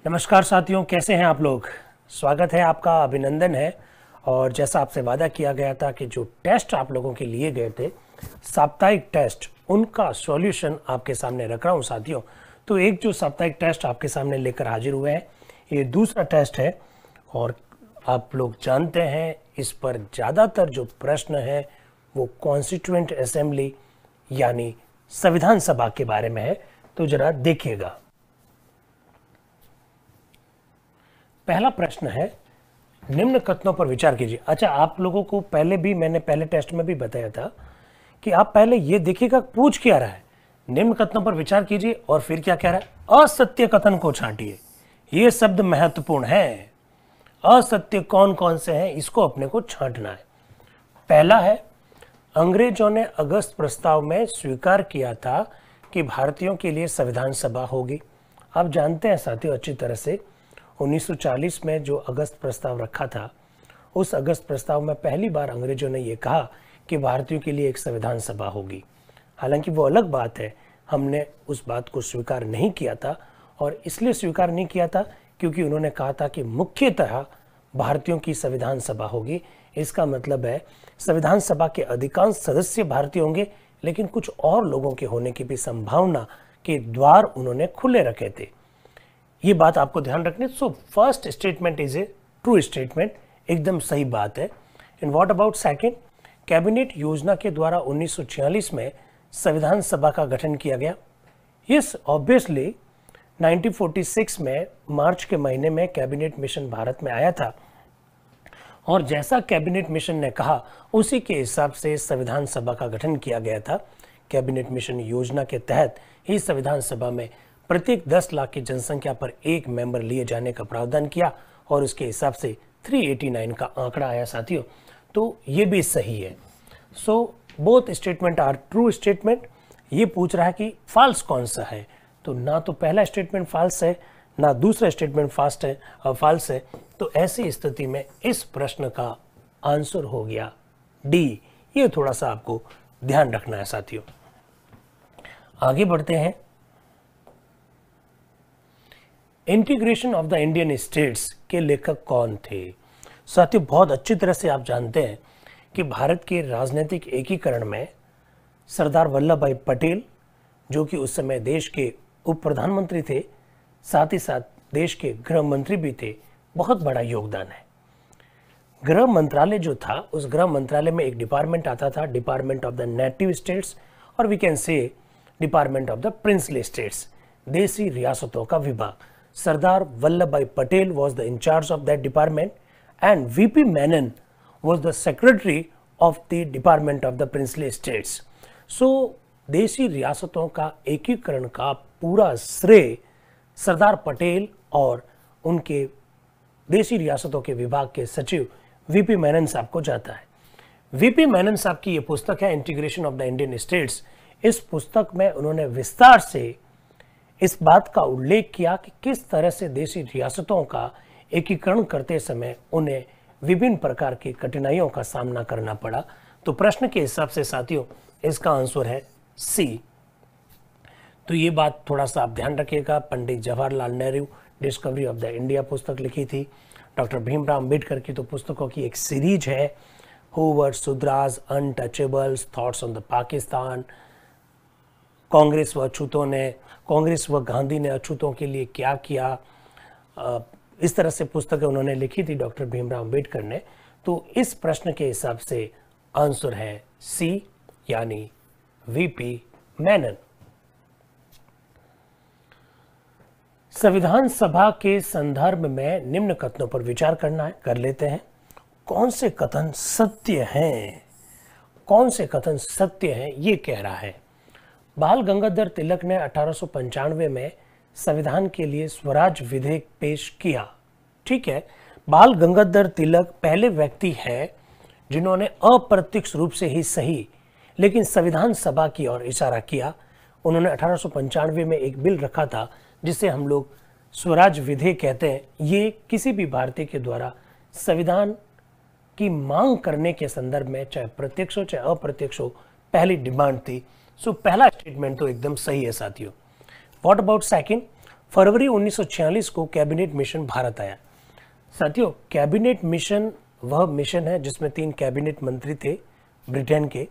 नमस्कार साथियों, कैसे हैं आप लोग। स्वागत है आपका, अभिनंदन है। और जैसा आपसे वादा किया गया था कि जो टेस्ट आप लोगों के लिए गए थे, साप्ताहिक टेस्ट, उनका सॉल्यूशन आपके सामने रख रहा हूं साथियों। तो एक जो साप्ताहिक टेस्ट आपके सामने लेकर हाजिर हुए हैं, ये दूसरा टेस्ट है। और आप लोग जानते हैं इस पर ज़्यादातर जो प्रश्न है वो कॉन्स्टिट्यूएंट असेंबली यानी संविधान सभा के बारे में है। तो जरा देखिएगा। पहला प्रश्न है, निम्न कथनों पर विचार कीजिए। अच्छा, आप लोगों को मैंने पहले टेस्ट में भी बताया था कि आप पहले ये देखिएगा पूछ क्या रहा है। निम्न कथनों पर विचार कीजिए और फिर क्या कह रहा है, असत्य कथन को छांटिए। ये शब्द महत्वपूर्ण है। असत्य कौन कौन से हैं, इसको अपने को छांटना है। पहला है, अंग्रेजों ने अगस्त प्रस्ताव में स्वीकार किया था कि भारतीयों के लिए संविधान सभा होगी। आप जानते हैं साथियों अच्छी तरह से 1940 में जो अगस्त प्रस्ताव रखा था, उस अगस्त प्रस्ताव में पहली बार अंग्रेजों ने यह कहा कि भारतीयों के लिए एक संविधान सभा होगी। हालांकि वो अलग बात है, हमने उस बात को स्वीकार नहीं किया था। और इसलिए स्वीकार नहीं किया था क्योंकि उन्होंने कहा था कि मुख्यतः भारतीयों की संविधान सभा होगी। इसका मतलब है संविधान सभा के अधिकांश सदस्य भारतीय होंगे, लेकिन कुछ और लोगों के होने की भी संभावना के द्वार उन्होंने खुले रखे थे। ये बात आपको ध्यान रखनी। So first statement is a true statement, एकदम सही बात है। And what about second, cabinet योजना के द्वारा 1946 में संविधान सभा का गठन किया गया। यस, ऑब्वियसली 1946 में मार्च के महीने में कैबिनेट मिशन भारत में आया था और जैसा कैबिनेट मिशन ने कहा उसी के हिसाब से संविधान सभा का गठन किया गया था। कैबिनेट मिशन योजना के तहत ही संविधान सभा में प्रत्येक 10 लाख की जनसंख्या पर एक मेंबर लिए जाने का प्रावधान किया और उसके हिसाब से 389 का आंकड़ा आया साथियों। तो ये भी सही है। So both statement are true statement. ये पूछ रहा है कि फॉल्स कौन सा है, तो ना तो पहला स्टेटमेंट फॉल्स है ना दूसरा स्टेटमेंट फॉल्स है। तो ऐसी स्थिति में इस प्रश्न का आंसर हो गया डी। ये थोड़ा सा आपको ध्यान रखना है साथियों। आगे बढ़ते हैं। Integration of the Indian states के लेखक कौन थे साथियों। बहुत अच्छी तरह से आप जानते हैं कि भारत के राजनीतिक एकीकरण में सरदार वल्लभ भाई पटेल, जो कि उस समय देश के उप प्रधानमंत्री थे, साथ ही साथ देश के गृह मंत्री भी थे, बहुत बड़ा योगदान है। गृह मंत्रालय जो था, उस गृह मंत्रालय में एक डिपार्टमेंट आता था, department of the native states, और we can say department of the princely states, देसी रियासतों का विभाग। Sardar Vallabhbhai Patel was the in charge of that department and VP Menon was the secretary of the department of the princely states. So देशी रियासतों का एकीकरण का पूरा श्रेय सरदार पटेल और उनके देशी रियासतों के विभाग के सचिव वीपी मेनन साहब को जाता है। वीपी मेनन साहब की ये पुस्तक है integration of the Indian states. इस पुस्तक में उन्होंने विस्तार से इस बात का उल्लेख किया कि किस तरह से देशी रियासतों का एकीकरण करते समय उन्हें विभिन्न प्रकार की कठिनाइयों का सामना करना पड़ा। तो प्रश्न के हिसाब से साथियों इसका आंसर है सी। तो ये बात थोड़ा सा आप ध्यान रखिएगा। Pandit Jawaharlal Nehru Discovery of the India पुस्तक लिखी थी। डॉक्टर भीमराव अंबेडकर की तो पुस्तकों की एक सीरीज है, who were, Shudras, Untouchables, Thoughts on the Pakistan, Congress व गांधी ने अछूतों के लिए क्या किया। इस तरह से पुस्तकें उन्होंने लिखी थी डॉक्टर भीमराव अंबेडकर ने। तो इस प्रश्न के हिसाब से आंसर है सी यानी वीपी मेनन। संविधान सभा के संदर्भ में निम्न कथनों पर विचार कर लेते हैं। कौन से कथन सत्य हैं, कौन से कथन सत्य हैं, ये कह रहा है। बाल गंगाधर तिलक ने 1895 में संविधान के लिए स्वराज विधेयक पेश किया। ठीक है, बाल गंगाधर तिलक पहले व्यक्ति हैं जिन्होंने अप्रत्यक्ष रूप से ही सही लेकिन संविधान सभा की ओर इशारा किया। उन्होंने 1895 में एक बिल रखा था जिसे हम लोग स्वराज विधेयक कहते हैं। ये किसी भी भारतीय के द्वारा संविधान की मांग करने के संदर्भ में, चाहे प्रत्यक्ष हो चाहे अप्रत्यक्ष हो, पहली डिमांड थी। सो पहला स्टेटमेंट तो एकदम सही है साथियों। व्हाट अबाउट सेकंड, फरवरी 1946 को कैबिनेट मिशन भारत आया। साथियों, कैबिनेट मिशन वह मिशन है जिसमें 3 कैबिनेट मंत्री थे ब्रिटेन के,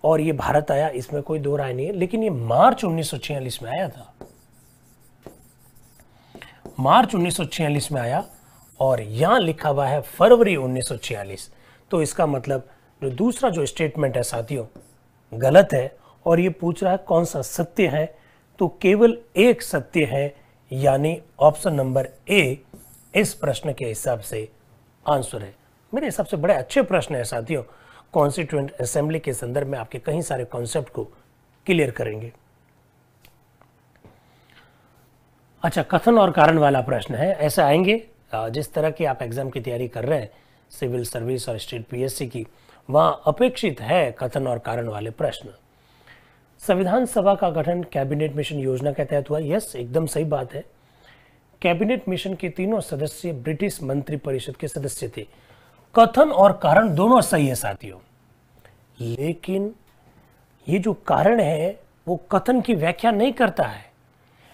और ये भारत आया, इसमें कोई दो राय नहीं है। लेकिन ये मार्च 1946 में आया था, मार्च 1946 में आया, और यहां लिखा हुआ है फरवरी 1946। तो इसका मतलब जो दूसरा जो स्टेटमेंट है साथियों गलत है, और ये पूछ रहा है कौन सा सत्य है, तो केवल एक सत्य है, यानी ऑप्शन नंबर ए इस प्रश्न के हिसाब से आंसर है। मेरे हिसाब से बड़े अच्छे प्रश्न है साथियों, कॉन्स्टिट्यूएंट असेंबली के संदर्भ में आपके कई सारे कॉन्सेप्ट को क्लियर करेंगे। अच्छा, कथन और कारण वाला प्रश्न है, ऐसे आएंगे जिस तरह की आप एग्जाम की तैयारी कर रहे हैं सिविल सर्विस और स्टेट पीएससी की, वहां अपेक्षित है कथन और कारण वाले प्रश्न। संविधान सभा का गठन कैबिनेट मिशन योजना के तहत हुआ। यस, एकदम सही बात है। कैबिनेट मिशन के तीनों सदस्य ब्रिटिश मंत्रिपरिषद के सदस्य थे। कथन और कारण दोनों सही है साथियों, लेकिन ये जो कारण है वो कथन की व्याख्या नहीं करता है,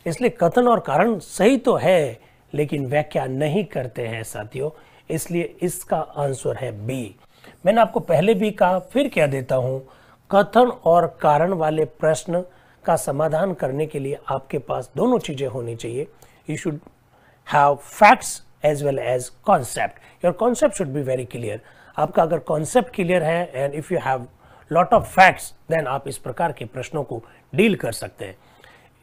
इसलिए कथन और कारण सही तो है लेकिन व्याख्या नहीं करते हैं साथियों, इसलिए इसका आंसर है बी। मैंने आपको पहले भी कहा, फिर कह देता हूं, कथन और कारण वाले प्रश्न का समाधान करने के लिए आपके पास दोनों चीजें होनी चाहिए। You should have facts as well as concept. Your concept should be very clear. आपका अगर कॉन्सेप्ट क्लियर है and if you have lot of facts, then आप इस प्रकार के प्रश्नों को डील कर सकते हैं।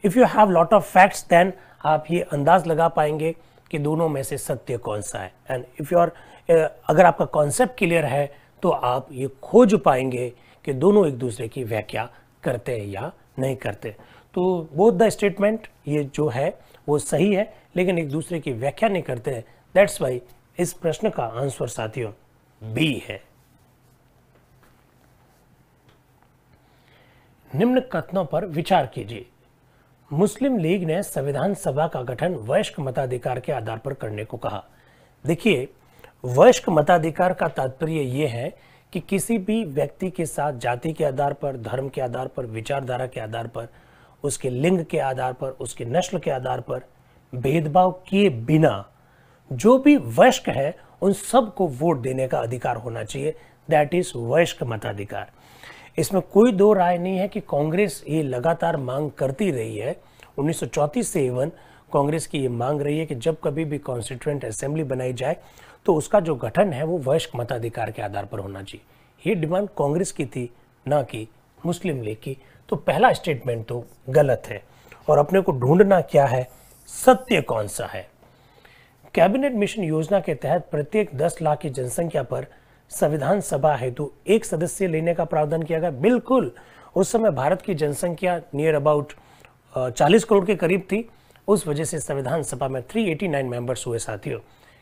If you have lot of facts, then आप ये अंदाज लगा पाएंगे कि दोनों में से सत्य कौन सा है। एंड इफ योर अगर आपका कॉन्सेप्ट क्लियर है तो आप ये खोज पाएंगे कि दोनों एक दूसरे की व्याख्या करते हैं या नहीं करते। तो बोथ द स्टेटमेंट ये जो है वो सही है, लेकिन एक दूसरे की व्याख्या नहीं करते हैं। दैट्स वाई इस प्रश्न का आंसर साथियों बी है। निम्न कथनों पर विचार कीजिए। मुस्लिम लीग ने संविधान सभा का गठन वयस्क मताधिकार के आधार पर करने को कहा। देखिए, वयस्क मताधिकार का तात्पर्य यह है कि किसी भी व्यक्ति के साथ जाति के आधार पर, धर्म के आधार पर, विचारधारा के आधार पर, उसके लिंग के आधार पर, उसके नस्ल के आधार पर भेदभाव किए बिना जो भी वयस्क है उन सबको वोट देने का अधिकार होना चाहिए। दैट इज वयस्क मताधिकार। इसमें कोई दो राय नहीं है कि कांग्रेस ये लगातार मांग करती रही है। 1934 से इवन कांग्रेस की ये मांग रही है कि जब कभी भी कॉन्स्टिट्यूएंट असेंबली बनाई जाए तो उसका जो गठन है वो वयस्क मताधिकार के आधार पर होना चाहिए। ये डिमांड कांग्रेस की थी, ना कि मुस्लिम लीग की। तो पहला स्टेटमेंट तो गलत है, और अपने को ढूंढना क्या है, सत्य कौन सा है। कैबिनेट मिशन योजना के तहत प्रत्येक 10 लाख की जनसंख्या पर संविधान सभा हेतु एक सदस्य लेने का प्रावधान किया गया। बिल्कुल, उस समय भारत की जनसंख्या नियर अबाउट 40 करोड़ के करीब थी। उस वजह से संविधान सभा में 389 मेंबर्स हुए साथियों,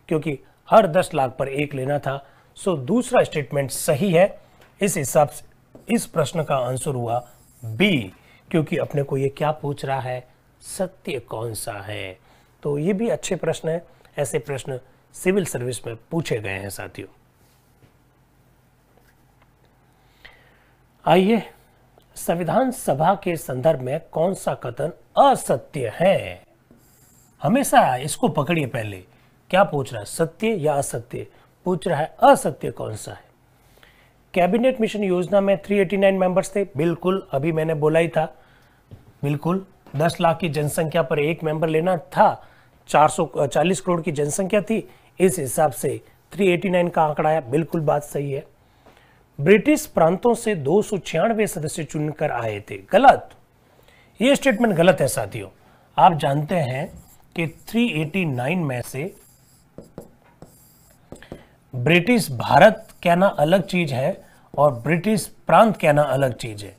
क्योंकि हर 10 लाख पर एक लेना था। सो दूसरा स्टेटमेंट सही है। इस हिसाब से इस प्रश्न का आंसर हुआ बी, क्योंकि अपने को ये क्या पूछ रहा है, सत्य कौन सा है। तो ये भी अच्छे प्रश्न है, ऐसे प्रश्न सिविल सर्विस में पूछे गए हैं साथियों। आइए, संविधान सभा के संदर्भ में कौन सा कथन असत्य है। हमेशा इसको पकड़िए, पहले क्या पूछ रहा है, सत्य या असत्य पूछ रहा है। असत्य कौन सा है। कैबिनेट मिशन योजना में 389 मेंबर्स थे। बिल्कुल, अभी मैंने बोला ही था, बिल्कुल 10 लाख की जनसंख्या पर एक मेंबर लेना था। 440 करोड़ की जनसंख्या थी, इस हिसाब से 389 का आंकड़ा आया। बिल्कुल बात सही है। ब्रिटिश प्रांतों से 296 सदस्य चुनकर आए थे। गलत, ये स्टेटमेंट गलत है साथियों। आप जानते हैं कि 389 में से ब्रिटिश भारत कहना अलग चीज है और ब्रिटिश प्रांत कहना अलग चीज है।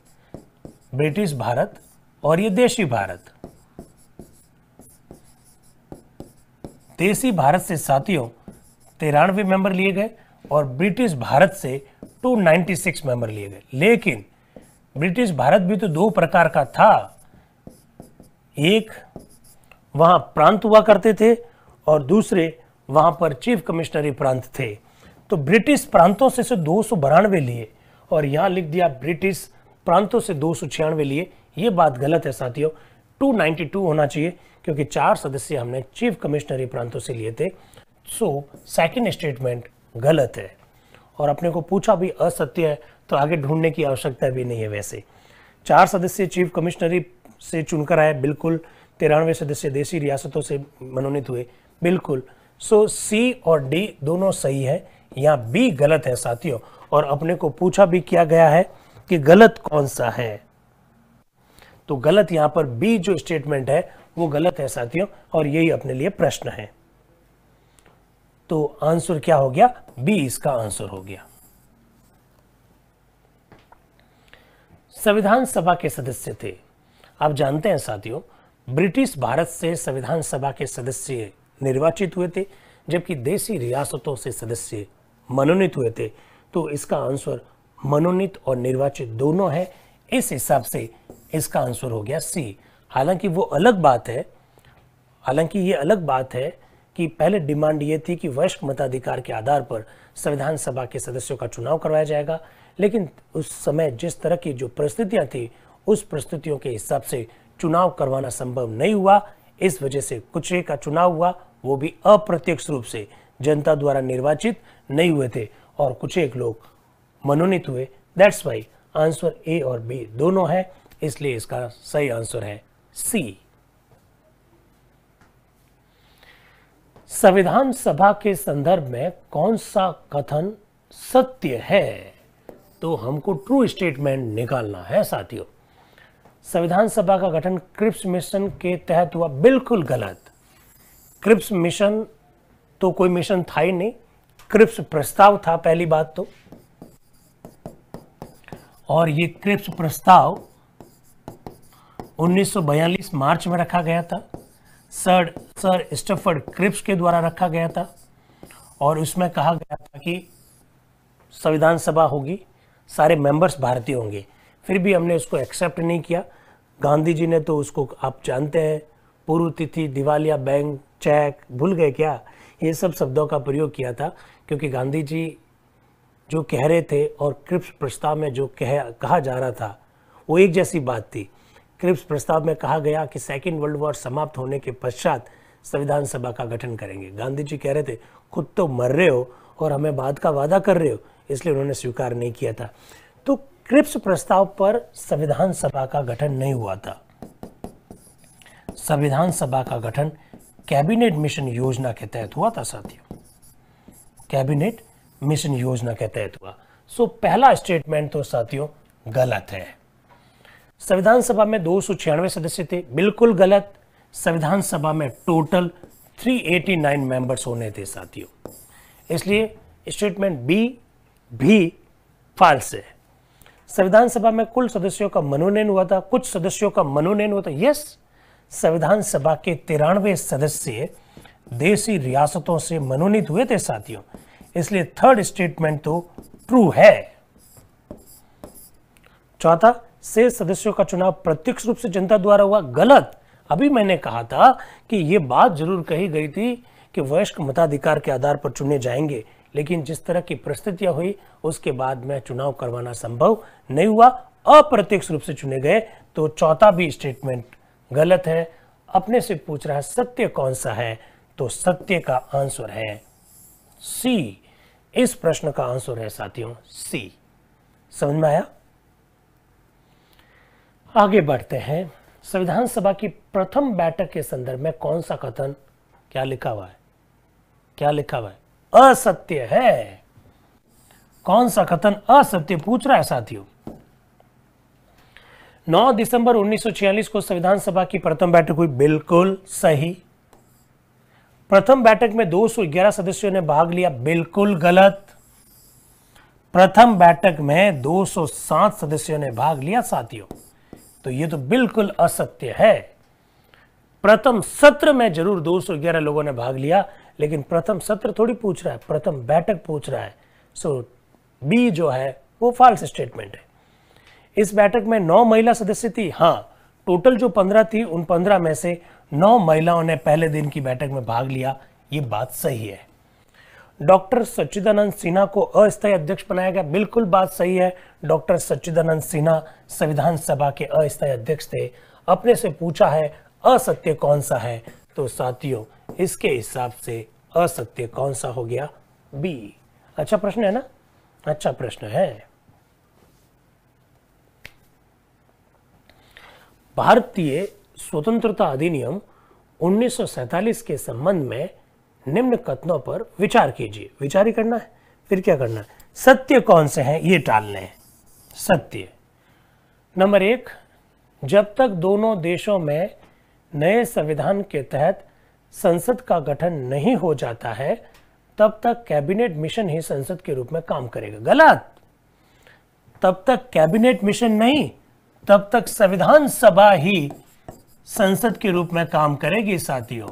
ब्रिटिश भारत और ये देशी भारत। देशी भारत से साथियों 93 मेंबर लिए गए और ब्रिटिश भारत से 296 मेंबर लिए गए। लेकिन ब्रिटिश भारत भी तो दो प्रकार का था, एक वहां प्रांत हुआ करते थे और दूसरे वहां पर चीफ कमिश्नरी प्रांत थे। तो ब्रिटिश प्रांतों से 292 लिए और यहां लिख दिया ब्रिटिश प्रांतों से 296 लिए। ये बात गलत है साथियों, 292 होना चाहिए, क्योंकि 4 सदस्य हमने चीफ कमिश्नरी प्रांतों से लिए थे। सो सेकंड स्टेटमेंट गलत है और अपने को पूछा भी असत्य है तो आगे ढूंढने की आवश्यकता भी नहीं है। वैसे 4 सदस्य चीफ कमिश्नरी से चुनकर आए, बिल्कुल। 93 सदस्य देशी रियासतों से मनोनीत हुए, बिल्कुल। सो सी और डी दोनों सही है, यहाँ बी गलत है साथियों। और अपने को पूछा भी किया गया है कि गलत कौन सा है, तो गलत यहाँ पर बी जो स्टेटमेंट है वो गलत है साथियों, और यही अपने लिए प्रश्न है। तो आंसर क्या हो गया? बी इसका आंसर हो गया। संविधान सभा के सदस्य थे। आप जानते हैं साथियों, ब्रिटिश भारत से संविधान सभा के सदस्य निर्वाचित हुए थे, जबकि देशी रियासतों से सदस्य मनोनीत हुए थे। तो इसका आंसर मनोनीत और निर्वाचित दोनों है, इस हिसाब से इसका आंसर हो गया सी। हालांकि ये अलग बात है कि पहले डिमांड ये थी कि वयस्क मताधिकार के आधार पर संविधान सभा के सदस्यों का चुनाव करवाया जाएगा, लेकिन उस समय जिस तरह की जो परिस्थितियां थी उस परिस्थितियों के हिसाब से चुनाव करवाना संभव नहीं हुआ। इस वजह से कुछ का चुनाव हुआ, वो भी अप्रत्यक्ष रूप से, जनता द्वारा निर्वाचित नहीं हुए थे, और कुछ एक लोग मनोनीत हुए। दैट्स वाई आंसर ए और बी दोनों है, इसलिए इसका सही आंसर है सी। संविधान सभा के संदर्भ में कौन सा कथन सत्य है? तो हमको ट्रू स्टेटमेंट निकालना है साथियों। संविधान सभा का गठन क्रिप्स मिशन के तहत हुआ, बिल्कुल गलत। क्रिप्स मिशन तो कोई मिशन था ही नहीं, क्रिप्स प्रस्ताव था पहली बात तो, और ये क्रिप्स प्रस्ताव 1942 मार्च में रखा गया था। सर स्टफर्ड क्रिप्स के द्वारा रखा गया था, और उसमें कहा गया था कि संविधान सभा होगी, सारे मेंबर्स भारतीय होंगे। फिर भी हमने उसको एक्सेप्ट नहीं किया। गांधी जी ने तो उसको, आप जानते हैं, पूर्व तिथि, दिवालिया बैंक, चेक, भूल गए क्या? ये सब शब्दों का प्रयोग किया था, क्योंकि गांधी जी जो कह रहे थे और क्रिप्स प्रस्ताव में जो कहा जा रहा था वो एक जैसी बात थी। क्रिप्स प्रस्ताव में कहा गया कि सेकेंड वर्ल्ड वॉर समाप्त होने के पश्चात संविधान सभा का गठन करेंगे। गांधी जी कह रहे थे खुद तो मर रहे हो और हमें बाद का वादा कर रहे हो, इसलिए उन्होंने स्वीकार नहीं किया था। तो क्रिप्स प्रस्ताव पर संविधान सभा का गठन नहीं हुआ था। संविधान सभा का गठन कैबिनेट मिशन योजना के तहत हुआ था साथियों, कैबिनेट मिशन योजना के तहत हुआ। सो पहला स्टेटमेंट तो साथियों गलत है। संविधान सभा में 296 सदस्य थे, बिल्कुल गलत। संविधान सभा में टोटल 389 मेंबर्स होने थे साथियों, इसलिए स्टेटमेंट बी भी फॉल्स है। संविधान सभा में कुल सदस्यों का मनोनयन हुआ था, कुछ सदस्यों का मनोनयन हुआ था। यस, संविधान सभा के 93 सदस्य देशी रियासतों से मनोनीत हुए थे साथियों, इसलिए थर्ड स्टेटमेंट तो ट्रू है। चौथा, शेष सदस्यों का चुनाव प्रत्यक्ष रूप से जनता द्वारा हुआ, गलत। अभी मैंने कहा था कि यह बात जरूर कही गई थी कि वयस्क मताधिकार के आधार पर चुने जाएंगे, लेकिन जिस तरह की परिस्थितियां हुई उसके बाद में चुनाव करवाना संभव नहीं हुआ, अप्रत्यक्ष रूप से चुने गए। तो चौथा भी स्टेटमेंट गलत है। अपने से पूछ रहा है सत्य कौन सा है, तो सत्य का आंसर है सी। इस प्रश्न का आंसर है साथियों सी। समझ में आया? आगे बढ़ते हैं। संविधान सभा की प्रथम बैठक के संदर्भ में कौन सा कथन क्या लिखा हुआ है? क्या लिखा हुआ है? असत्य है। कौन सा कथन असत्य पूछ रहा है साथियों? 9 दिसंबर 1946 को संविधान सभा की प्रथम बैठक हुई, बिल्कुल सही। प्रथम बैठक में 211 सदस्यों ने भाग लिया, बिल्कुल गलत। प्रथम बैठक में 207 सदस्यों ने भाग लिया साथियों, तो ये तो बिल्कुल असत्य है। प्रथम सत्र में जरूर 211 लोगों ने भाग लिया, लेकिन प्रथम सत्र थोड़ी पूछ रहा है, प्रथम बैठक पूछ रहा है। सो बी जो है वो फॉल्स स्टेटमेंट है। इस बैठक में 9 महिला सदस्य थी। हाँ, टोटल जो 15 थी, उन 15 में से 9 महिलाओं ने पहले दिन की बैठक में भाग लिया, ये बात सही है। डॉक्टर सच्चिदानंद सिन्हा को अस्थायी अध्यक्ष बनाया गया, बिल्कुल बात सही है। डॉक्टर सच्चिदानंद सिन्हा संविधान सभा के अस्थायी अध्यक्ष थे। अपने से पूछा है असत्य कौन सा है? तो साथियों इसके हिसाब से असत्य कौन सा हो गया? बी। अच्छा प्रश्न है ना, अच्छा प्रश्न है। भारतीय स्वतंत्रता अधिनियम 1947 के संबंध में निम्न कथनों पर विचार कीजिए। विचार ही करना है, फिर क्या करना है? सत्य कौन से हैं ये टालने हैं। सत्य नंबर 1, जब तक दोनों देशों में नए संविधान के तहत संसद का गठन नहीं हो जाता है तब तक कैबिनेट मिशन ही संसद के रूप में काम करेगा। गलत। तब तक कैबिनेट मिशन नहीं, तब तक संविधान सभा ही संसद के रूप में काम करेगी साथियों,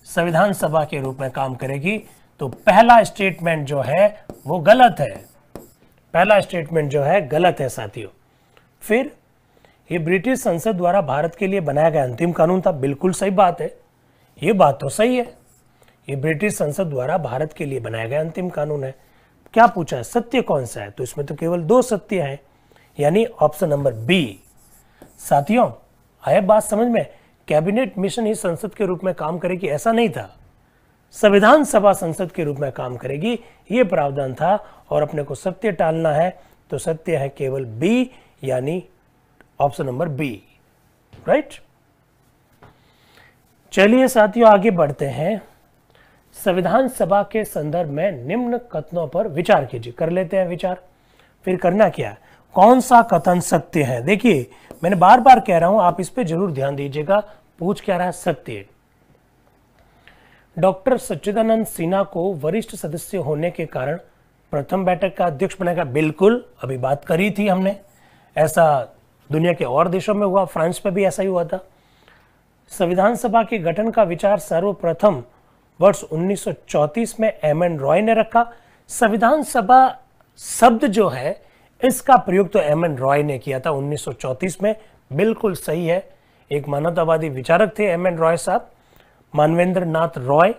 संविधान सभा के रूप में काम करेगी। तो पहला स्टेटमेंट जो है वो गलत है, पहला स्टेटमेंट जो है गलत है साथियों। फिर ये ब्रिटिश संसद द्वारा भारत के लिए बनाया गया अंतिम कानून था। बिल्कुल सही बात है, ये बात तो सही है, ये ब्रिटिश संसद द्वारा भारत के लिए बनाया गया अंतिम कानून है। क्या पूछा है? सत्य कौन सा है? तो इसमें तो केवल 2 सत्य हैं, यानी ऑप्शन नंबर बी। साथियों आया बात समझ में? कैबिनेट मिशन ही संसद के रूप में काम करेगी ऐसा नहीं था, संविधान सभा संसद के रूप में काम करेगी ये प्रावधान था। और अपने को सत्य टालना है तो सत्य है केवल बी, यानी ऑप्शन नंबर बी। राइट। चलिए साथियों आगे बढ़ते हैं। संविधान सभा के संदर्भ में निम्न कथनों पर विचार कीजिए। कर लेते हैं विचार। फिर करना क्या है? कौन सा कथन सत्य है? देखिए मैंने बार बार कह रहा हूं, आप इस पे जरूर ध्यान दीजिएगा। पूछ क्या रहा है? सत्य। डॉक्टर सच्चिदानंद सिन्हा को वरिष्ठ सदस्य होने के कारण प्रथम बैठक का अध्यक्ष बनाएगा। बिल्कुल, अभी बात करी थी हमने, ऐसा दुनिया के और देशों में हुआ, फ्रांस में भी ऐसा ही हुआ था। संविधान सभा के गठन का विचार सर्वप्रथम वर्ष 1934 में एम.एन. रॉय ने रखा। संविधान सभा शब्द जो है इसका प्रयोग तो एम.एन. रॉय ने किया था 1934 में। बिल्कुल सही है, एक मानवतावादी विचारक थे एम.एन. रॉय साहब, मानवेंद्र नाथ रॉय,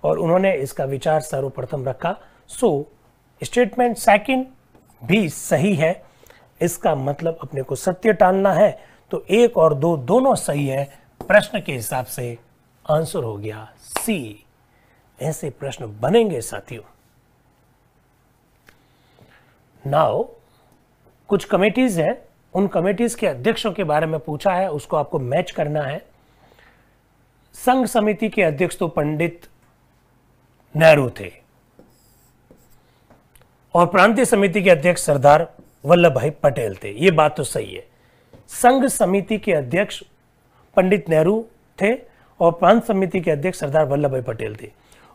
और उन्होंने इसका विचार सर्वप्रथम रखा। सो स्टेटमेंट सेकंड भी सही है। इसका मतलब अपने को सत्य टालना है, तो 1 और 2 दोनों सही है। प्रश्न के हिसाब से आंसर हो गया सी। ऐसे प्रश्न बनेंगे साथियों। नाउ कुछ कमेटीज हैं, उन कमेटीज के अध्यक्षों के बारे में पूछा है, उसको आपको मैच करना है। संघ समिति के अध्यक्ष तो पंडित नेहरू थे और प्रांतीय समिति के अध्यक्ष सरदार वल्लभ भाई पटेल थे, ये बात तो सही है। संघ समिति के अध्यक्ष पंडित नेहरू थे और प्रांत समिति के अध्यक्ष सरदार वल्लभ भाई पटेल थे।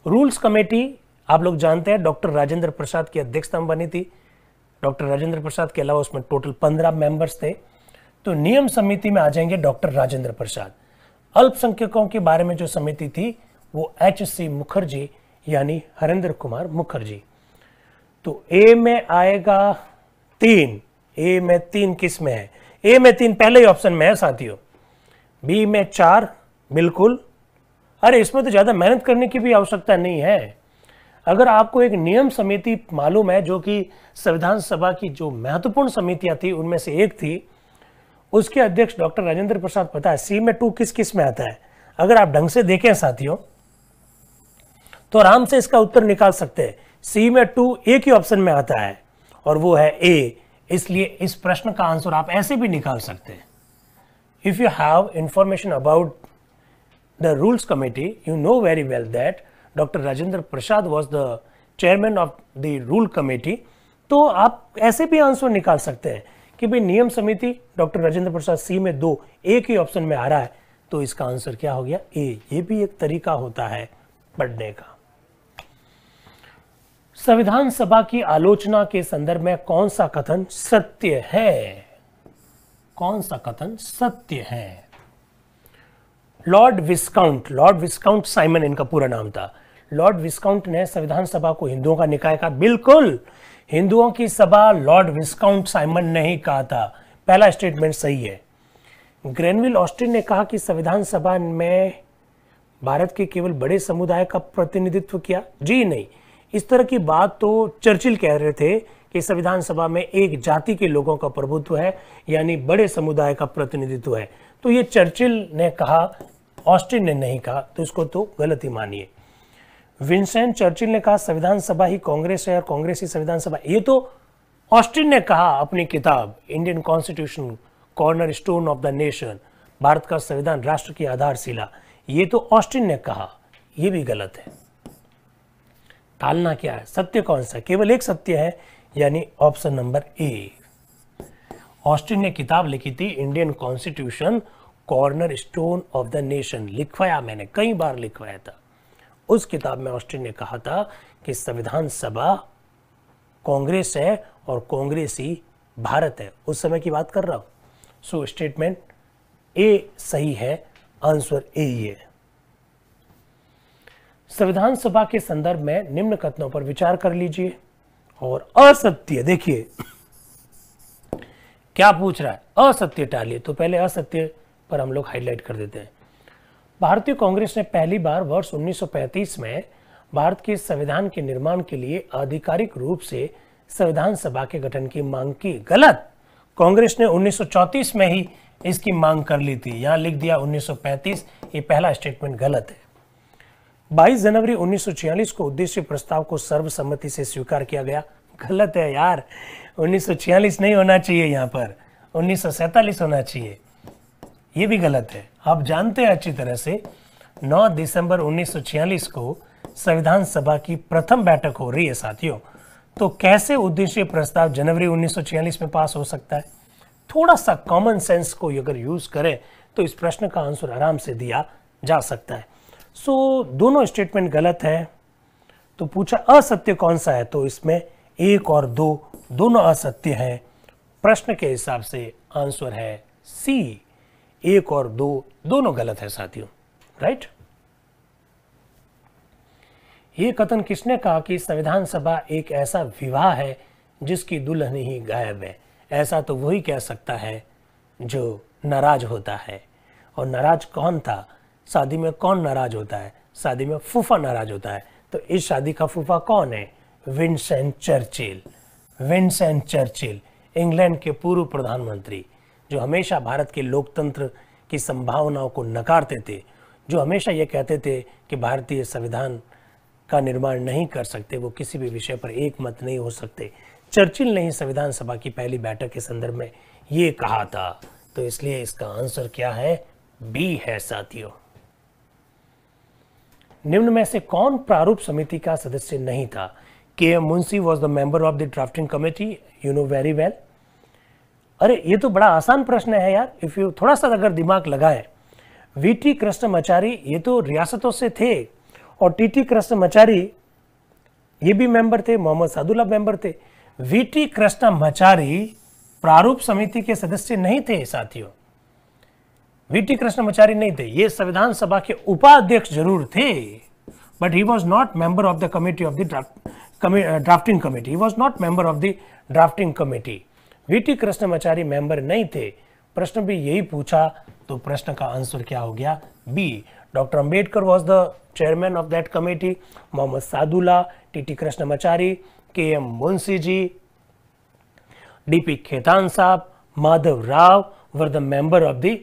रूल्स कमेटी आप लोग जानते हैं डॉक्टर राजेंद्र प्रसाद की अध्यक्षता में बनी थी। डॉक्टर राजेंद्र प्रसाद के अलावा उसमें टोटल 15 मेंबर्स थे। तो नियम समिति में आ जाएंगे डॉक्टर राजेंद्र प्रसाद। अल्पसंख्यकों के बारे में जो समिति थी वो H.C. मुखर्जी यानी हरेंद्र कुमार मुखर्जी। तो ए में आएगा 3, ए में 3 किस में है? ए में 3 पहले ही ऑप्शन में है साथियों। बी में 4, बिल्कुल। अरे इसमें तो ज्यादा मेहनत करने की भी आवश्यकता नहीं है। अगर आपको एक नियम समिति मालूम है जो कि संविधान सभा की जो महत्वपूर्ण समितियां थी उनमें से एक थी, उसके अध्यक्ष डॉक्टर राजेंद्र प्रसाद पता है। सी में 2 किस किस में आता है? अगर आप ढंग से देखें साथियों तो आराम से इसका उत्तर निकाल सकते हैं। सी में 2 एक ही ऑप्शन में आता है और वो है ए। इसलिए इस प्रश्न का आंसर आप ऐसे भी निकाल सकते हैं। If you have information about the rules committee, you know very well that doctor Rajendra Prasad was the chairman of the rule committee. तो आप ऐसे भी आंसर निकाल सकते हैं कि भाई नियम समिति डॉक्टर राजेंद्र प्रसाद, सी में 2 एक ही ऑप्शन में आ रहा है, तो इसका आंसर क्या हो गया? ए। ये भी एक तरीका होता है पढ़ने का। संविधान सभा की आलोचना के संदर्भ में कौन सा कथन सत्य है? कौन सा कथन सत्य है? लॉर्ड विस्काउंट साइमन इनका पूरा नाम था। लॉर्ड विस्काउंट ने संविधान सभा को हिंदुओं का निकाय कहा। बिल्कुल, हिंदुओं की सभा लॉर्ड विस्काउंट साइमन ने ही कहा था। पहला स्टेटमेंट सही है। ग्रेनविल ऑस्टिन ने कहा कि संविधान सभा में भारत के केवल बड़े समुदाय का प्रतिनिधित्व किया। जी नहीं, इस तरह की बात तो चर्चिल कह रहे थे कि संविधान सभा में एक जाति के लोगों का प्रभुत्व है, यानी बड़े समुदाय का प्रतिनिधित्व है। तो ये चर्चिल ने कहा, ऑस्टिन ने नहीं कहा, तो इसको तो गलत ही मानिए। विंस्टन चर्चिल ने कहा संविधान सभा ही कांग्रेस है और कांग्रेस ही संविधान सभा, ये तो ऑस्टिन ने कहा अपनी किताब Indian constitution corner stone of the nation, Bharat का संविधान राष्ट्र की आधारशिला, ये तो ऑस्टिन ने कहा, ये भी गलत है। टालना क्या है, सत्य कौन सा, केवल एक सत्य है, यानी ऑप्शन नंबर ए। ऑस्टिन ने किताब लिखी थी Indian constitution corner stone of the nation, लिखवाया मैंने, कई बार लिखवाया था। उस किताब में ऑस्टिन ने कहा था कि संविधान सभा कांग्रेस है और कांग्रेस ही भारत है, उस समय की बात कर रहा हूं। सो स्टेटमेंट ए सही है, आंसर ए ही है। संविधान सभा के संदर्भ में निम्न कथनों पर विचार कर लीजिए। और असत्य, देखिए क्या पूछ रहा है, असत्य टालिए, तो पहले असत्य पर हम लोग हाईलाइट कर देते हैं। भारतीय कांग्रेस ने पहली बार वर्ष 1935 में भारत के संविधान के निर्माण के लिए आधिकारिक रूप से संविधान सभा के गठन की मांग की, गलत। कांग्रेस ने 1934 में ही इसकी मांग कर ली थी, यहां लिख दिया 1935, ये पहला स्टेटमेंट गलत है। 22 जनवरी 1946 को उद्देश्य प्रस्ताव को सर्वसम्मति से स्वीकार किया गया, गलत है यार, 1946 नहीं होना चाहिए, यहां पर 1947 होना चाहिए, ये भी गलत है। आप जानते हैं अच्छी तरह से 9 दिसंबर 1946 को संविधान सभा की प्रथम बैठक हो रही है साथियों, तो कैसे उद्देश्य प्रस्ताव जनवरी 1946 में पास हो सकता है? थोड़ा सा कॉमन सेंस को अगर यूज करें तो इस प्रश्न का आंसर आराम से दिया जा सकता है। सो दोनों स्टेटमेंट गलत है। तो पूछा असत्य कौन सा है, तो इसमें 1 और 2 दोनों असत्य हैं। प्रश्न के हिसाब से आंसर है सी, 1 और 2 दोनों गलत है साथियों, राइट। ये कथन किसने कहा कि संविधान सभा एक ऐसा विवाह है जिसकी दुल्हन ही गायब है? ऐसा तो वही कह सकता है जो नाराज होता है। और नाराज कौन था? शादी में कौन नाराज होता है? शादी में फूफा नाराज होता है। तो इस शादी का फूफा कौन है? Winston Churchill. Winston Churchill England के पूर्व प्रधानमंत्री, जो हमेशा भारत के लोकतंत्र की संभावनाओं को नकारते थे, जो हमेशा ये कहते थे कि भारतीय संविधान का निर्माण नहीं कर सकते, वो किसी भी विषय पर एक मत नहीं हो सकते। चर्चिल ने ही संविधान सभा की पहली बैठक के संदर्भ में ये कहा था। तो इसलिए इसका आंसर क्या है? बी है साथियों। निम्न में से कौन प्रारूप समिति का सदस्य नहीं था? K M Munshi was the member of the drafting committee, you know very well. अरे ये तो बड़ा आसान प्रश्न है यार, इफ यू थोड़ा सा अगर दिमाग लगाए। वीटी कृष्णमाचारी ये तो रियासतों से थे, और टीटी कृष्णमाचारी ये भी मेंबर थे, मोहम्मद सादुल्लाह मेंबर थे। वीटी कृष्णमाचारी प्रारूप समिति के सदस्य नहीं थे साथियों, वीटी कृष्णमाचारी नहीं थे। ये संविधान सभा के उपाध्यक्ष जरूर थे, but he was not member of the committee of the drafting committee, he was not member of the drafting committee. VT Krishnamachari member नहीं थे। प्रश्न भी यही पूछा, तो प्रश्न का आंसर क्या हो गया? B. Doctor Ambedkar was the chairman of that committee, Mohammad Saadullah, TT Krishnamachari, K M Munshi ji, DP Khaitan साहब, Madhav Rao were the member of the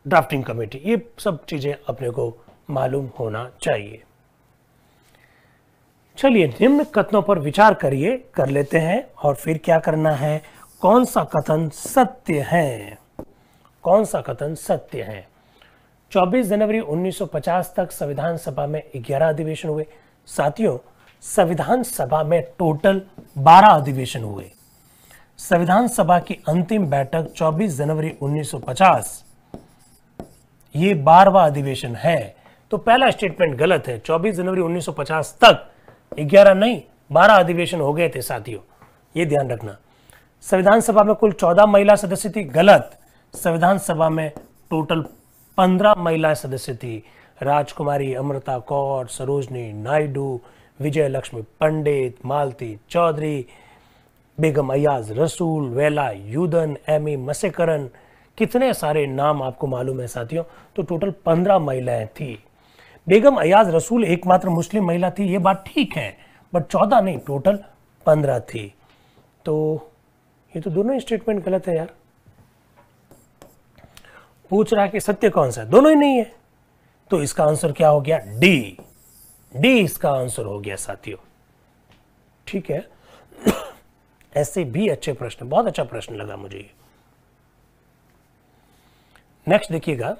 drafting committee. ये सब चीजें अपने को मालूम होना चाहिए। चलिए निम्न कथनों पर विचार कर लेते हैं, और फिर क्या करना है, कौन सा कथन सत्य है, कौन सा कथन सत्य है। 24 जनवरी 1950 तक संविधान सभा में 11 अधिवेशन हुए साथियों। संविधान सभा में टोटल 12 अधिवेशन हुए। संविधान सभा की अंतिम बैठक 24 जनवरी 1950, ये 12वां अधिवेशन है। तो पहला स्टेटमेंट गलत है। 24 जनवरी 1950 तक 11 नहीं 12 अधिवेशन हो गए थे साथियों, ये ध्यान रखना। संविधान सभा में कुल 14 महिला सदस्य थी, गलत। संविधान सभा में टोटल 15 महिला सदस्य थी। राजकुमारी अमृता कौर, सरोजनी नायडू, विजय लक्ष्मी पंडित, मालती चौधरी, बेगम अयाज रसूल, वेला यूदन, एमी मसेकरन, कितने सारे नाम आपको मालूम है साथियों। तो टोटल 15 महिलाएं थी। बेगम अयाज रसूल एकमात्र मुस्लिम महिला थी, ये बात ठीक है, बट 14 नहीं, टोटल 15 थी। तो ये तो दोनों स्टेटमेंट गलत है यार। पूछ रहा है कि सत्य कौन सा है, दोनों ही नहीं है, तो इसका आंसर क्या हो गया, डी। डी इसका आंसर हो गया साथियों। ठीक है, ऐसे भी अच्छे प्रश्न, बहुत अच्छा प्रश्न लगा मुझे ये। नेक्स्ट देखिएगा,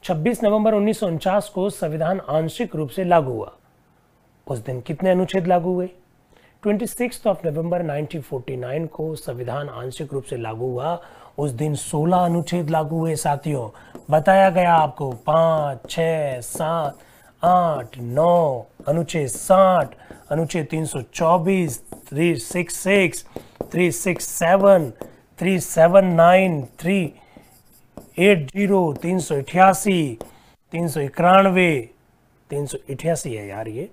26 नवंबर 1949 को संविधान आंशिक रूप से लागू हुआ। उस दिन कितने अनुच्छेद लागू हुए? 26 नवंबर 1949 को संविधान आंशिक रूप से लागू हुआ, उस दिन 16 अनुच्छेद लागू हुए साथियों। बताया गया आपको 5, 6, 7, 8, 9 अनुच्छेद 60, अनुच्छेद 324, 366, 367, 379, 380, 388, 391, 388 है यार ये,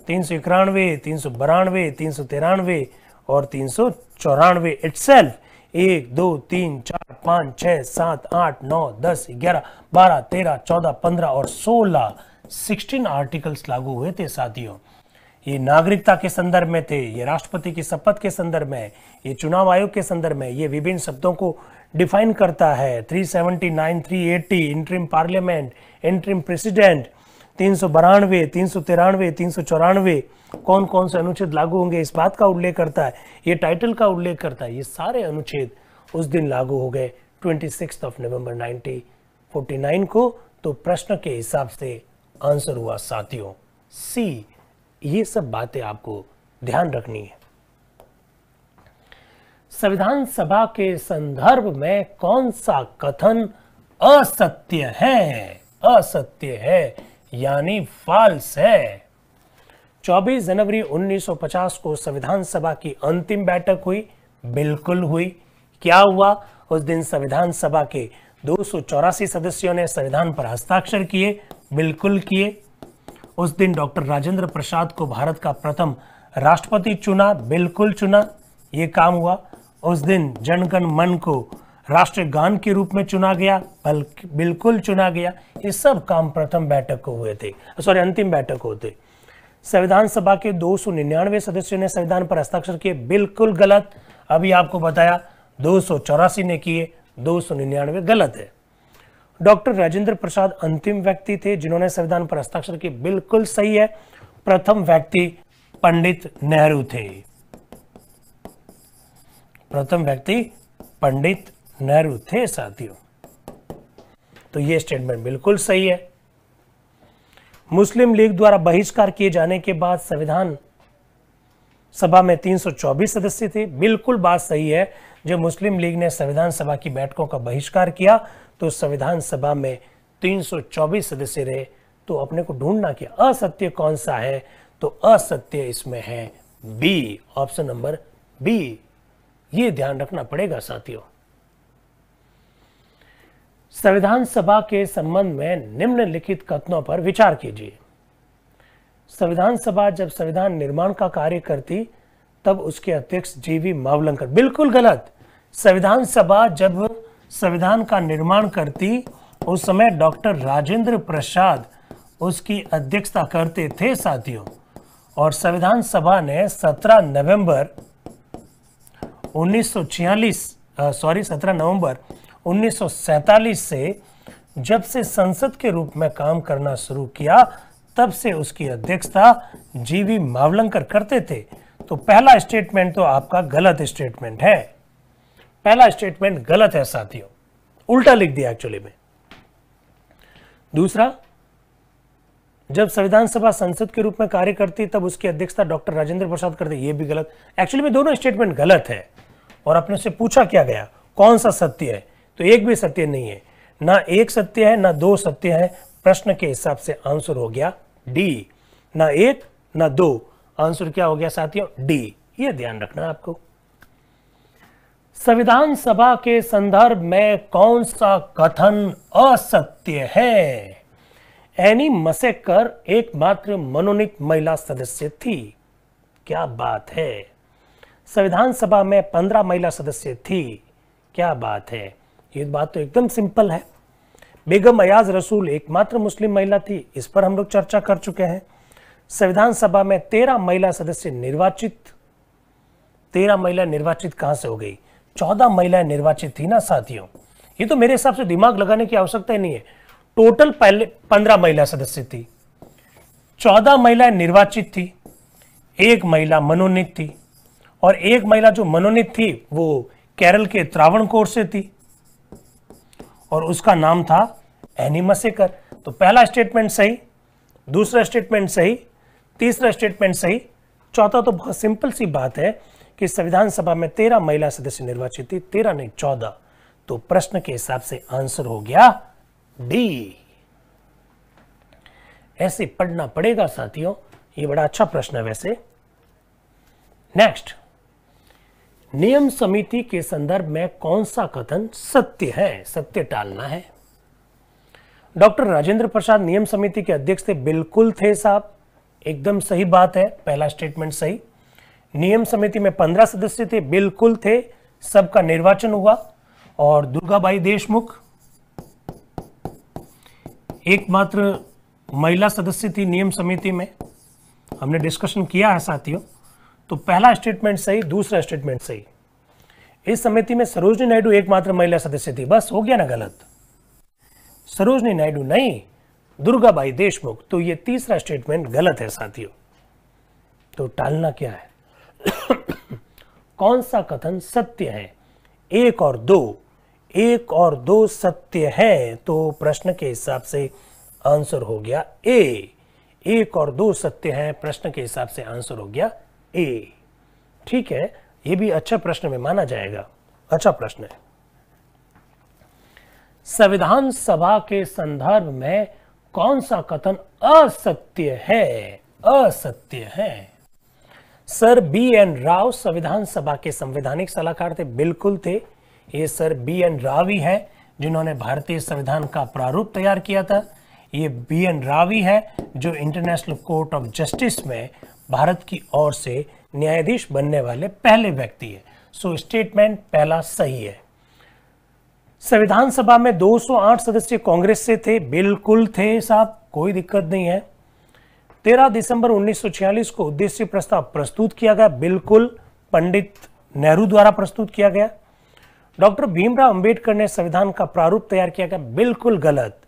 391, 392, 393 और 394 इटसेल्फ 1, 2, 3, 4, 5, 6, 7, 8, 9, 10, 11, 12, 13, 14, 15 और 16 आर्टिकल्स लागू हुए थे साथियों। ये नागरिकता के संदर्भ में थे, ये राष्ट्रपति की शपथ के संदर्भ में, ये चुनाव आयोग के संदर्भ में, ये विभिन्न शब्दों को डिफाइन करता है। 379, 380 इंटरिम पार्लियामेंट, इंटरिम प्रेसिडेंट, 392, 393, 394 कौन कौन से अनुच्छेद लागू होंगे इस बात का उल्लेख करता है, ये टाइटल का उल्लेख करता है। ये सारे अनुच्छेद उस दिन लागू हो गए 26 नवंबर 1949 को। तो प्रश्न के हिसाब से आंसर हुआ साथियों सी। ये सब बातें आपको ध्यान रखनी है। संविधान सभा के संदर्भ में कौन सा कथन असत्य है? असत्य है यानी फॉल्स है। 24 जनवरी 1950 को संविधान सभा की अंतिम बैठक हुई, बिल्कुल हुई। क्या हुआ? उस दिन संविधान सभा के 284 सदस्यों ने संविधान पर हस्ताक्षर किए, बिल्कुल किए। उस दिन डॉक्टर राजेंद्र प्रसाद को भारत का प्रथम राष्ट्रपति चुना, बिल्कुल चुना, ये काम हुआ। उस दिन जनगण मन को राष्ट्रीय गान के रूप में चुना गया, बिल्कुल चुना गया। ये सब काम प्रथम बैठक को हुए थे, अंतिम बैठक होते। संविधान सभा के 299 सदस्यों ने संविधान पर हस्ताक्षर किए, बिल्कुल गलत। अभी आपको बताया 284 ने किए, 299 गलत है। डॉक्टर राजेंद्र प्रसाद अंतिम व्यक्ति थे जिन्होंने संविधान पर हस्ताक्षर किए, बिल्कुल सही है। प्रथम व्यक्ति पंडित नेहरू थे। प्रथम व्यक्ति पंडित नेहरू थे साथियों। तो यह स्टेटमेंट बिल्कुल सही है। मुस्लिम लीग द्वारा बहिष्कार किए जाने के बाद संविधान सभा में 324 सदस्य थे, बिल्कुल बात सही है। जब मुस्लिम लीग ने संविधान सभा की बैठकों का बहिष्कार किया तो संविधान सभा में 324 सदस्य रहे। तो अपने को ढूंढना क्या असत्य कौन सा है, तो असत्य इसमें है बी, ऑप्शन नंबर बी। ये ध्यान रखना पड़ेगा साथियों। संविधान सभा के संबंध में निम्नलिखित कथनों पर विचार कीजिए। संविधान सभा जब संविधान निर्माण का कार्य करती तब उसके अध्यक्ष जीवी मावलंकर, बिल्कुल गलत। संविधान सभा जब संविधान का निर्माण करती उस समय डॉक्टर राजेंद्र प्रसाद उसकी अध्यक्षता करते थे साथियों। और संविधान सभा ने 17 नवंबर 1947 से जब से संसद के रूप में काम करना शुरू किया तब से उसकी अध्यक्षता जीवी मावलंकर करते थे। तो पहला स्टेटमेंट तो आपका गलत स्टेटमेंट है, पहला स्टेटमेंट गलत है साथियों, उल्टा लिख दिया एक्चुअली में। दूसरा, जब संविधान सभा संसद के रूप में कार्य करती तब उसकी अध्यक्षता डॉक्टर राजेंद्र प्रसाद करते, ये भी गलत। एक्चुअली में दोनों स्टेटमेंट गलत है। और अपने से पूछा क्या गया कौन सा सत्य है, तो एक भी सत्य नहीं है, ना एक सत्य है ना दो सत्य है। प्रश्न के हिसाब से आंसर हो गया डी, ना एक ना दो, आंसर क्या हो गया साथियों, डी। ये ध्यान रखना आपको। संविधान सभा के संदर्भ में कौन सा कथन असत्य है? एनी मसेकर एकमात्र मनोनीत महिला सदस्य थी। क्या बात है। संविधान सभा में 15 महिला सदस्य थी। क्या बात है। ये बात तो एकदम सिंपल है। बेगम अयाज रसूल एकमात्र मुस्लिम महिला थी, इस पर हम लोग चर्चा कर चुके हैं। संविधान सभा में 13 महिला सदस्य निर्वाचित। 13 महिला निर्वाचित कहां से हो गई? 14 महिलाएं निर्वाचित थी ना साथियों। ये तो मेरे हिसाब से दिमाग लगाने की आवश्यकता ही नहीं है। टोटल पहले 15 महिला सदस्य थी, 14 महिलाएं निर्वाचित थी, 1 महिला मनोनीत थी, और 1 महिला जो मनोनीत थी वो केरल के त्रावणकोर से थी और उसका नाम था एनी मसेकर। तो पहला स्टेटमेंट सही, दूसरा स्टेटमेंट सही, तीसरा स्टेटमेंट सही, चौथा तो बहुत सिंपल सी बात है कि संविधान सभा में 13 महिला सदस्य निर्वाचित थी, 13 नहीं 14। तो प्रश्न के हिसाब से आंसर हो गया डी। ऐसे पढ़ना पड़ेगा साथियों, ये बड़ा अच्छा प्रश्न है वैसे। नेक्स्ट, नियम समिति के संदर्भ में कौन सा कथन सत्य है? सत्य टालना है। डॉक्टर राजेंद्र प्रसाद नियम समिति के अध्यक्ष थे, बिल्कुल थे साहब, एकदम सही बात है, पहला स्टेटमेंट सही। नियम समिति में 15 सदस्य थे, बिल्कुल थे, सबका निर्वाचन हुआ। और दुर्गाबाई देशमुख एकमात्र महिला सदस्य थी नियम समिति में, हमने डिस्कशन किया है साथियों। तो पहला स्टेटमेंट सही, दूसरा स्टेटमेंट सही। इस समिति में सरोजनी नायडू एकमात्र महिला सदस्य थी, बस हो गया ना गलत, सरोजनी नायडू नहीं, दुर्गाबाई देशमुख। तो ये तीसरा स्टेटमेंट गलत है साथियों। तो टालना क्या है? कौन सा कथन सत्य है? 1 और 2, 1 और 2 सत्य है। तो प्रश्न के हिसाब से आंसर हो गया ए। 1 और 2 सत्य है, प्रश्न के हिसाब से आंसर हो गया ए। ठीक है, ये भी अच्छा प्रश्न में माना जाएगा, अच्छा प्रश्न है। संविधान सभा के संदर्भ में कौन सा कथन असत्य है? असत्य है। सर BN राव संविधान सभा के संवैधानिक सलाहकार थे, बिल्कुल थे। ये सर BN राव ही है जिन्होंने भारतीय संविधान का प्रारूप तैयार किया था। ये BN राव ही है जो इंटरनेशनल कोर्ट ऑफ जस्टिस में भारत की ओर से न्यायाधीश बनने वाले पहले व्यक्ति है। सो स्टेटमेंट पहला सही है। संविधान सभा में 208 सदस्य कांग्रेस से थे, बिल्कुल थे साहब, कोई दिक्कत नहीं है। 13 दिसंबर 1946 को उद्देश्य प्रस्ताव प्रस्तुत किया गया, बिल्कुल पंडित नेहरू द्वारा प्रस्तुत किया गया। डॉक्टर भीमराव अंबेडकर ने संविधान का प्रारूप तैयार किया गया, बिल्कुल गलत।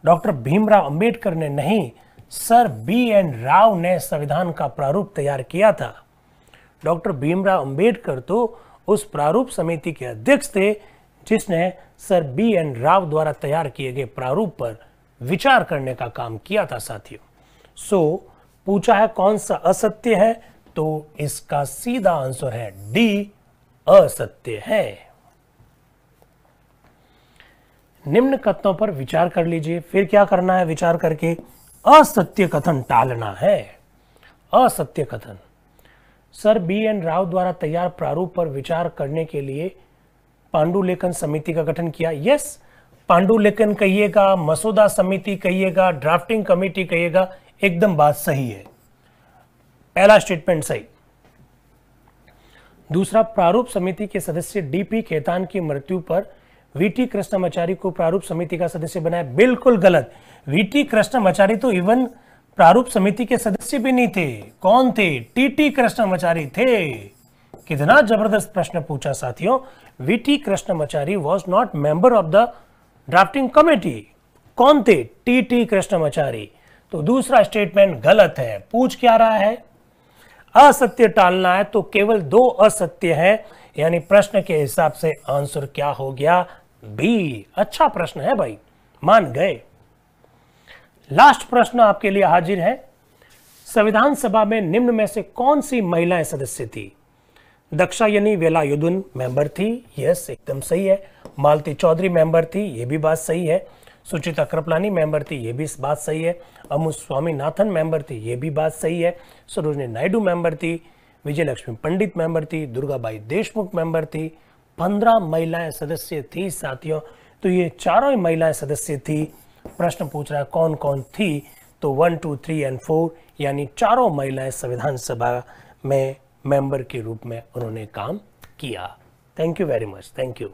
डॉक्टर भीमराव अंबेडकर ने नहीं, सर BN राव ने संविधान का प्रारूप तैयार किया था। डॉक्टर भीमराव अंबेडकर तो उस प्रारूप समिति के अध्यक्ष थे जिसने सर BN राव द्वारा तैयार किए गए प्रारूप पर विचार करने का काम किया था साथियों। सो पूछा है कौन सा असत्य है, तो इसका सीधा आंसर है डी, असत्य है। निम्न कथनों पर विचार कर लीजिए। फिर क्या करना है? विचार करके असत्य कथन टालना है। असत्य कथन, सर BN राव द्वारा तैयार प्रारूप पर विचार करने के लिए पांडुलेखन समिति का गठन किया। यस, पांडुलेखन कहिएगा, मसौदा समिति कहिएगा, ड्राफ्टिंग कमेटी कहिएगा, एकदम बात सही है, पहला स्टेटमेंट सही। दूसरा, प्रारूप समिति के सदस्य DP खेतान की मृत्यु पर VT कृष्णमाचारी को प्रारूप समिति का सदस्य बनाया, बिल्कुल गलत। VT कृष्णमाचारी तो इवन प्रारूप समिति के सदस्य भी नहीं थे। कौन थे? TT कृष्णमाचारी थे। कितना जबरदस्त प्रश्न पूछा साथियों। VT Krishnamachari was not member of the drafting committee. कौन थे? TT कृष्णमाचारी। तो दूसरा स्टेटमेंट गलत है। पूछ क्या रहा है? असत्य टालना है, तो केवल 2 असत्य है, यानी प्रश्न के हिसाब से आंसर क्या हो गया? बी। अच्छा प्रश्न है भाई, मान गए। लास्ट प्रश्न आपके लिए हाजिर है। संविधान सभा में निम्न में से कौन सी महिलाएं सदस्य थी? दक्षायनी वेलायुधन मेंबर थी, यस एकदम सही है। मालती चौधरी मेंबर थी, ये भी बात सही है। सुचिता कृपलानी मेंबर थी, ये भी बात सही है। अमु स्वामीनाथन मेंबर थी, ये भी बात सही है। सरोजनी नायडू मेंबर थी, विजयलक्ष्मी पंडित मेंबर थी, दुर्गाबाई देशमुख मेंबर थी। 15 महिलाएं सदस्य थी साथियों। तो ये चारों ही महिलाएं सदस्य थी। प्रश्न पूछ रहा है कौन कौन थी, तो 1, 2, 3 और 4 यानी चारों महिलाएं संविधान सभा में मेंबर के रूप में उन्होंने काम किया। Thank you very much, thank you.